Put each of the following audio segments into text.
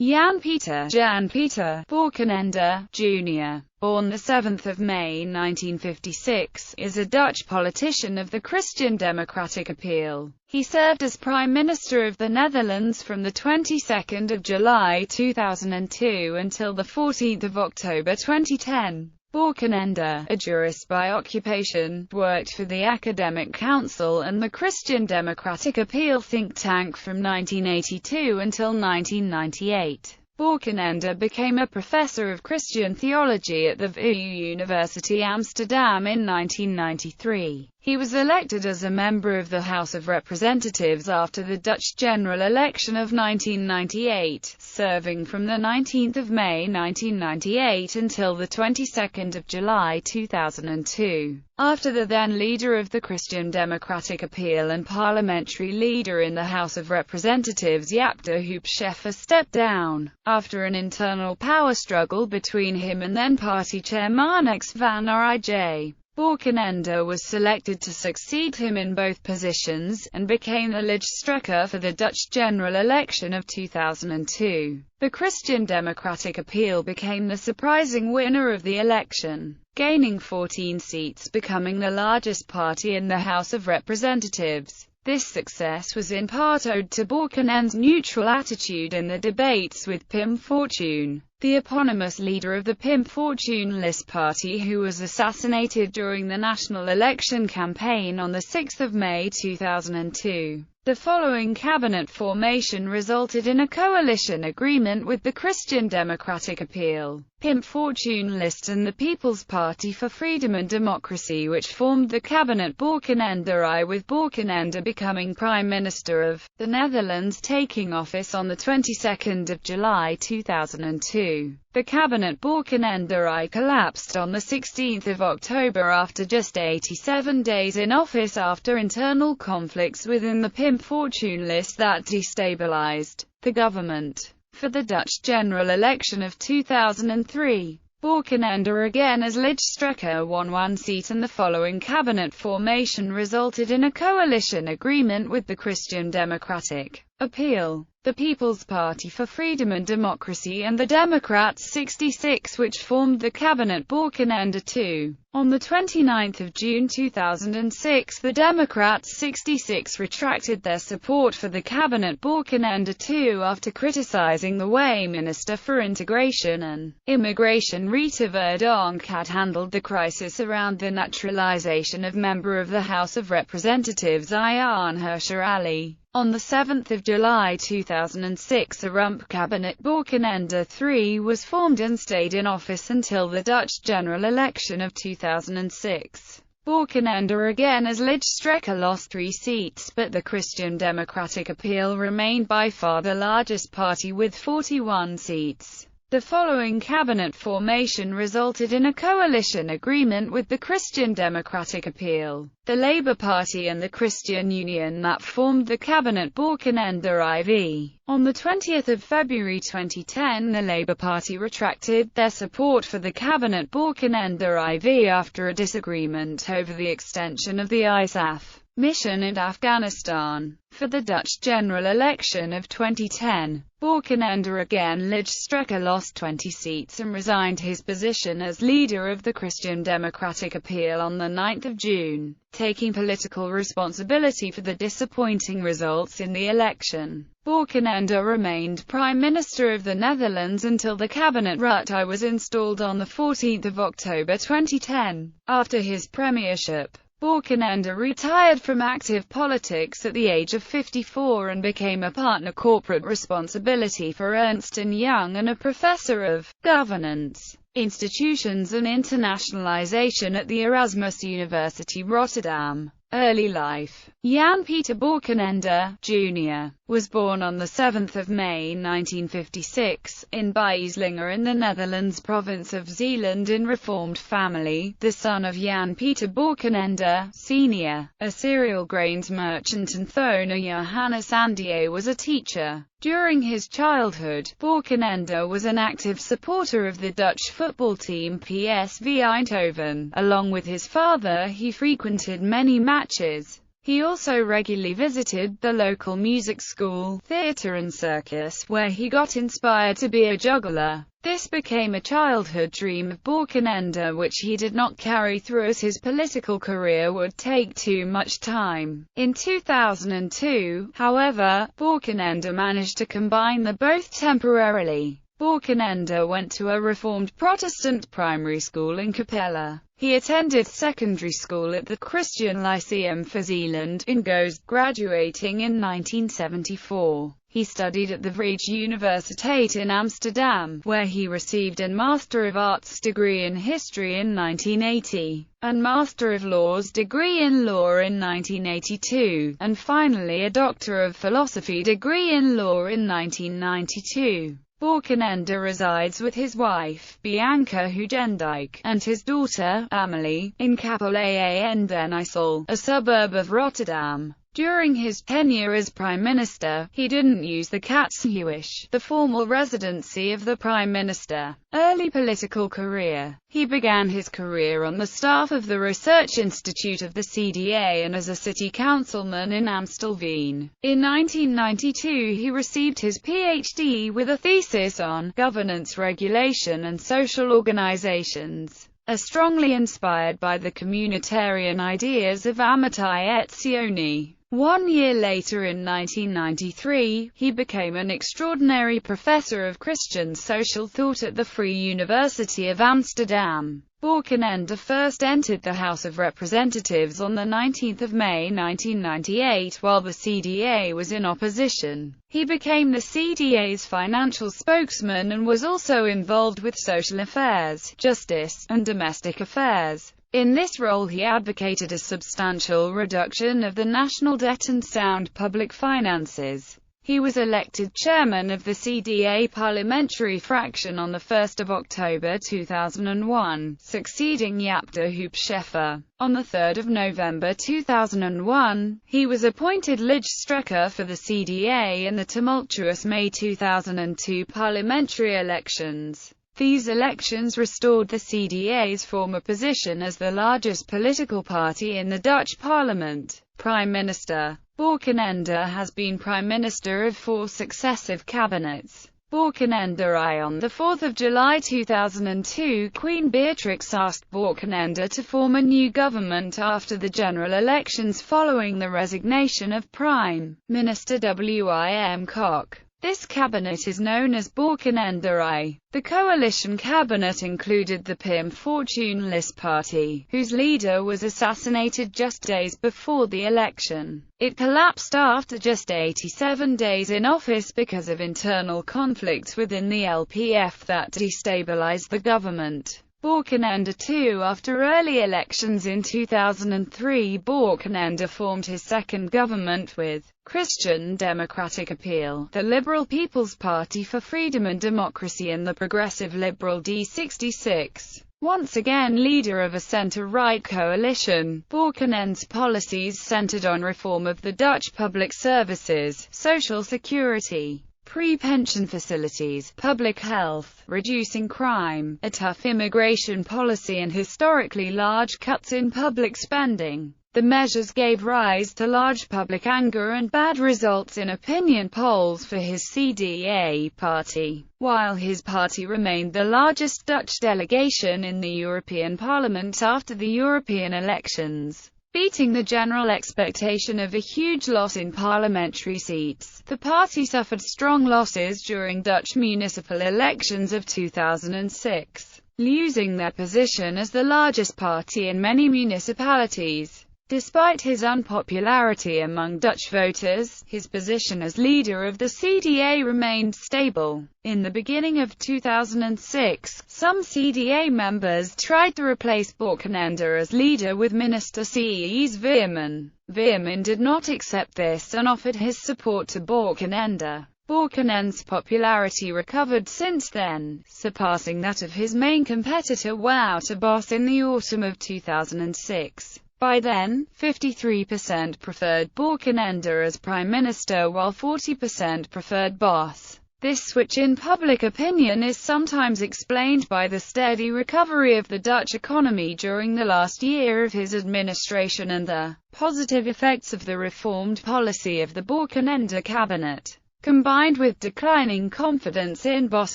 Jan Peter Balkenende, Jr., born 7 May 1956, is a Dutch politician of the Christian Democratic Appeal. He served as Prime Minister of the Netherlands from the 22nd of July 2002 until the 14th of October 2010. Balkenende, a jurist by occupation, worked for the Academic Council and the Christian Democratic Appeal think tank from 1982 until 1998. Balkenende became a professor of Christian theology at the VU University Amsterdam in 1993. He was elected as a member of the House of Representatives after the Dutch general election of 1998, serving from the 19th of May 1998 until the 22nd of July 2002. After the then leader of the Christian Democratic Appeal and parliamentary leader in the House of Representatives Jaap de Hoop Scheffer stepped down, after an internal power struggle between him and then party chair Marnix van Rij. Balkenende was selected to succeed him in both positions, and became the lijsttrekker for the Dutch general election of 2002. The Christian Democratic Appeal became the surprising winner of the election, gaining 14 seats, becoming the largest party in the House of Representatives. This success was in part owed to Balkenende's neutral attitude in the debates with Pim Fortuyn, the eponymous leader of the Pim Fortuyn List party, who was assassinated during the national election campaign on 6 May 2002. The following cabinet formation resulted in a coalition agreement with the Christian Democratic Appeal, Pim Fortuyn List and the People's Party for Freedom and Democracy, which formed the cabinet Balkenende I, with Balkenende becoming Prime Minister of the Netherlands, taking office on the 22nd of July 2002. The cabinet Balkenende I collapsed on the 16th of October after just 87 days in office after internal conflicts within the Pim Fortuyn List that destabilized the government. For the Dutch general election of 2003, Balkenende again as lijsttrekker won one seat, and the following cabinet formation resulted in a coalition agreement with the Christian Democratic Appeal, the People's Party for Freedom and Democracy and the Democrats 66, which formed the cabinet Balkenende II. On 29 June 2006, the Democrats 66 retracted their support for the cabinet Balkenende II after criticizing the way Minister for Integration and Immigration Rita Verdonk had handled the crisis around the naturalization of member of the House of Representatives Ayaan Hirsi Ali. On 7 July 2006, a rump cabinet Balkenende III was formed and stayed in office until the Dutch general election of 2006. Balkenende again as lijsttrekker lost 3 seats, but the Christian Democratic Appeal remained by far the largest party with 41 seats. The following cabinet formation resulted in a coalition agreement with the Christian Democratic Appeal, the Labour Party and the Christian Union that formed the cabinet Balkenende IV. On 20 February 2010, the Labour Party retracted their support for the cabinet Balkenende IV after a disagreement over the extension of the ISAF mission in Afghanistan. For the Dutch general election of 2010, Balkenende again lijsttrekker lost 20 seats and resigned his position as leader of the Christian Democratic Appeal on 9 June, taking political responsibility for the disappointing results in the election. Balkenende remained Prime Minister of the Netherlands until the cabinet Rutte was installed on 14 October 2010. After his premiership, Balkenende retired from active politics at the age of 54 and became a partner corporate responsibility for Ernst & Young and a professor of governance, institutions and internationalization at the Erasmus University Rotterdam. Early life. Jan Peter Balkenende, Jr., was born on 7 May 1956, in Bijslinger in the Netherlands province of Zeeland in Reformed family, the son of Jan Peter Balkenende, Sr., a cereal grains merchant, and Thona Johannes Andier was a teacher. During his childhood, Balkenende was an active supporter of the Dutch football team PSV Eindhoven. Along with his father, he frequented many matches. He also regularly visited the local music school, theatre and circus, where he got inspired to be a juggler. This became a childhood dream of Balkenende which he did not carry through as his political career would take too much time. In 2002, however, Balkenende managed to combine the both temporarily. Balkenende went to a Reformed Protestant primary school in Capella. He attended secondary school at the Christian Lyceum for Zeeland in Goes, graduating in 1974. He studied at the Vrije Universiteit in Amsterdam, where he received a Master of Arts degree in History in 1980, and Master of Laws degree in Law in 1982, and finally a Doctor of Philosophy degree in Law in 1992. Balkenende resides with his wife, Bianca Hugendijk, and his daughter, Amelie, in Kapel aan den IJssel, a suburb of Rotterdam. During his tenure as Prime Minister, he didn't use the Katshuis, the formal residency of the Prime Minister. Early political career. He began his career on the staff of the Research Institute of the CDA and as a city councilman in Amstelveen. In 1992 he received his PhD with a thesis on governance regulation and social organizations. Strongly inspired by the communitarian ideas of Amittai Etzioni. 1 year later in 1993, he became an extraordinary professor of Christian social thought at the Free University of Amsterdam. Balkenende first entered the House of Representatives on 19 May 1998 while the CDA was in opposition. He became the CDA's financial spokesman and was also involved with social affairs, justice, and domestic affairs. In this role he advocated a substantial reduction of the national debt and sound public finances. He was elected chairman of the CDA parliamentary fraction on 1 October 2001, succeeding Jaap de Hoop Scheffer. On 3 November 2001, he was appointed lijsttrekker for the CDA in the tumultuous May 2002 parliamentary elections. These elections restored the CDA's former position as the largest political party in the Dutch parliament. Prime Minister Balkenende has been Prime Minister of 4 successive cabinets. Balkenende I. On 4 July 2002, Queen Beatrix asked Balkenende to form a new government after the general elections following the resignation of Prime Minister Wim Kok. This cabinet is known as Balkenende I. The coalition cabinet included the Pim Fortuynelist party, whose leader was assassinated just days before the election. It collapsed after just 87 days in office because of internal conflicts within the LPF that destabilized the government. Balkenende II. After early elections in 2003, Balkenende formed his second government with Christian Democratic Appeal, the Liberal People's Party for Freedom and Democracy and the Progressive Liberal D66. Once again leader of a centre-right coalition, Balkenende's policies centred on reform of the Dutch public services, social security, pre-pension facilities, public health, reducing crime, a tough immigration policy and historically large cuts in public spending. The measures gave rise to large public anger and bad results in opinion polls for his CDA party, while his party remained the largest Dutch delegation in the European Parliament after the European elections. Beating the general expectation of a huge loss in parliamentary seats, the party suffered strong losses during Dutch municipal elections of 2006, losing their position as the largest party in many municipalities. Despite his unpopularity among Dutch voters, his position as leader of the CDA remained stable. In the beginning of 2006, some CDA members tried to replace Balkenende as leader with Minister Cees Veerman. Veerman did not accept this and offered his support to Balkenende. Balkenende's popularity recovered since then, surpassing that of his main competitor Wouter Bos in the autumn of 2006. By then, 53% preferred Balkenende as Prime Minister while 40% preferred Bos. This switch in public opinion is sometimes explained by the steady recovery of the Dutch economy during the last year of his administration and the positive effects of the reformed policy of the Balkenende cabinet, combined with declining confidence in Bos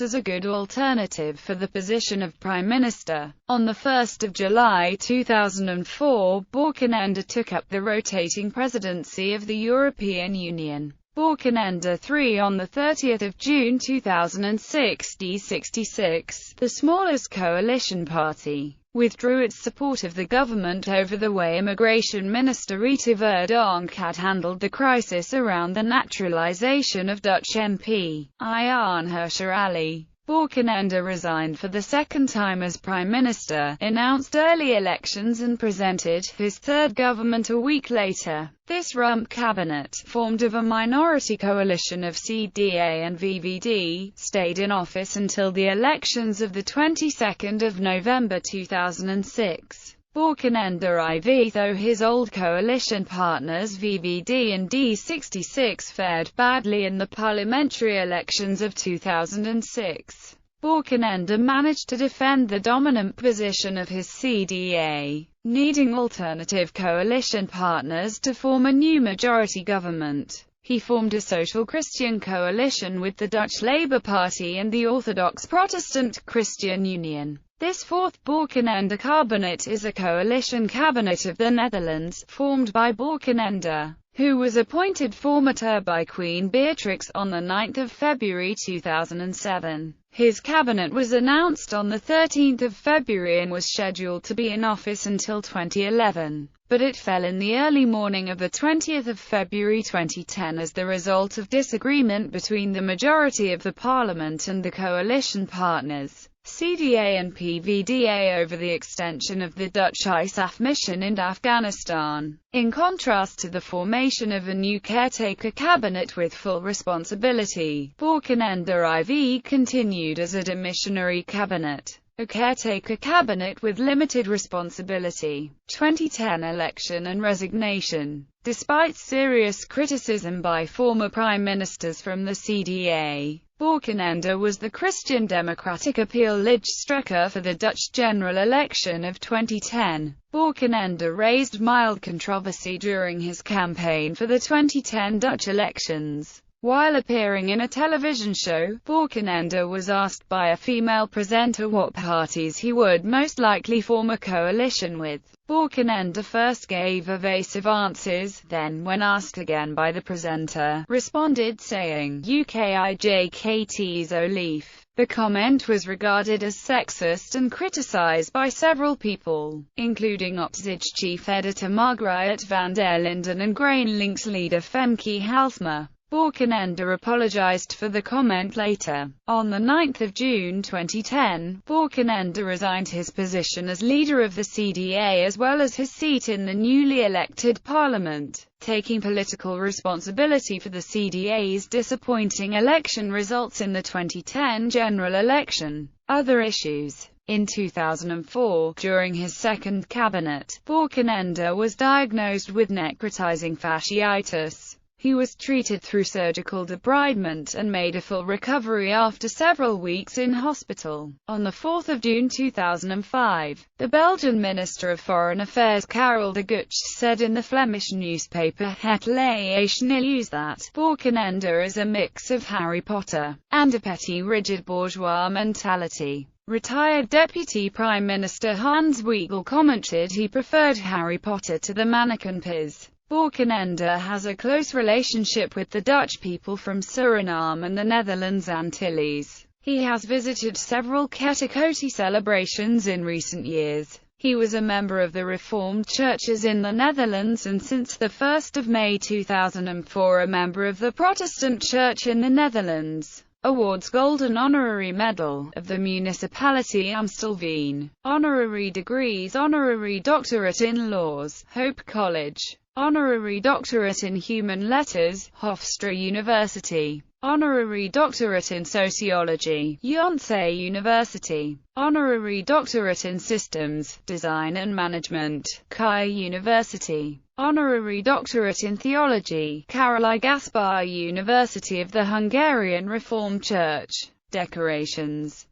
as a good alternative for the position of Prime Minister. On 1 July 2004, Balkenende took up the rotating presidency of the European Union. Balkenende III on 30 June 2006, D66, the smallest coalition party, withdrew its support of the government over the way Immigration Minister Rita Verdonk had handled the crisis around the naturalization of Dutch MP, Jan Herscher Ali. Balkenende resigned for the second time as Prime Minister, announced early elections and presented his third government a week later. This rump cabinet, formed of a minority coalition of CDA and VVD, stayed in office until the elections of the 22nd of November 2006. Balkenende IV, though his old coalition partners VVD and D66 fared badly in the parliamentary elections of 2006. Balkenende managed to defend the dominant position of his CDA, needing alternative coalition partners to form a new majority government. He formed a social Christian coalition with the Dutch Labour Party and the Orthodox Protestant Christian Union. This fourth Balkenende cabinet is a coalition cabinet of the Netherlands, formed by Balkenende, who was appointed formateur by Queen Beatrix on 9 February 2007. His cabinet was announced on 13 February and was scheduled to be in office until 2011, but it fell in the early morning of 20 February 2010 as the result of disagreement between the majority of the parliament and the coalition partners, CDA and PVDA, over the extension of the Dutch ISAF mission in Afghanistan. In contrast to the formation of a new caretaker cabinet with full responsibility, Balkenende IV continued as a demissionary cabinet, a caretaker cabinet with limited responsibility. 2010 election and resignation. Despite serious criticism by former prime ministers from the CDA, Balkenende was the Christian Democratic appeal lijsttrekker for the Dutch general election of 2010. Balkenende raised mild controversy during his campaign for the 2010 Dutch elections. While appearing in a television show, Balkenende was asked by a female presenter what parties he would most likely form a coalition with. Balkenende first gave evasive answers, then, when asked again by the presenter, responded saying, UKIJKT's Olief. The comment was regarded as sexist and criticised by several people, including Opzij chief editor Margriet van der Linden and GroenLinks leader Femke Halsema. Balkenende apologized for the comment later. On 9 June 2010, Balkenende resigned his position as leader of the CDA as well as his seat in the newly elected parliament, taking political responsibility for the CDA's disappointing election results in the 2010 general election. Other issues. In 2004, during his second cabinet, Balkenende was diagnosed with necrotizing fasciitis. He was treated through surgical debridement and made a full recovery after several weeks in hospital. On 4 June 2005, the Belgian Minister of Foreign Affairs Karel de Gucht said in the Flemish newspaper Het Nieuws that Balkenende is a mix of Harry Potter and a petty rigid bourgeois mentality. Retired Deputy Prime Minister Hans Wiegel commented he preferred Harry Potter to the mannequin Piz. Balkenende has a close relationship with the Dutch people from Suriname and the Netherlands Antilles. He has visited several Ketikoti celebrations in recent years. He was a member of the Reformed churches in the Netherlands and since 1 May 2004 a member of the Protestant Church in the Netherlands. Awards: Golden Honorary Medal of the Municipality Amstelveen. Honorary degrees: Honorary Doctorate in Laws, Hope College. Honorary Doctorate in Human Letters, Hofstra University. Honorary Doctorate in Sociology, Yonsei University. Honorary Doctorate in Systems, Design and Management, Kai University. Honorary Doctorate in Theology, Karoly Gaspar University of the Hungarian Reformed Church. Decorations.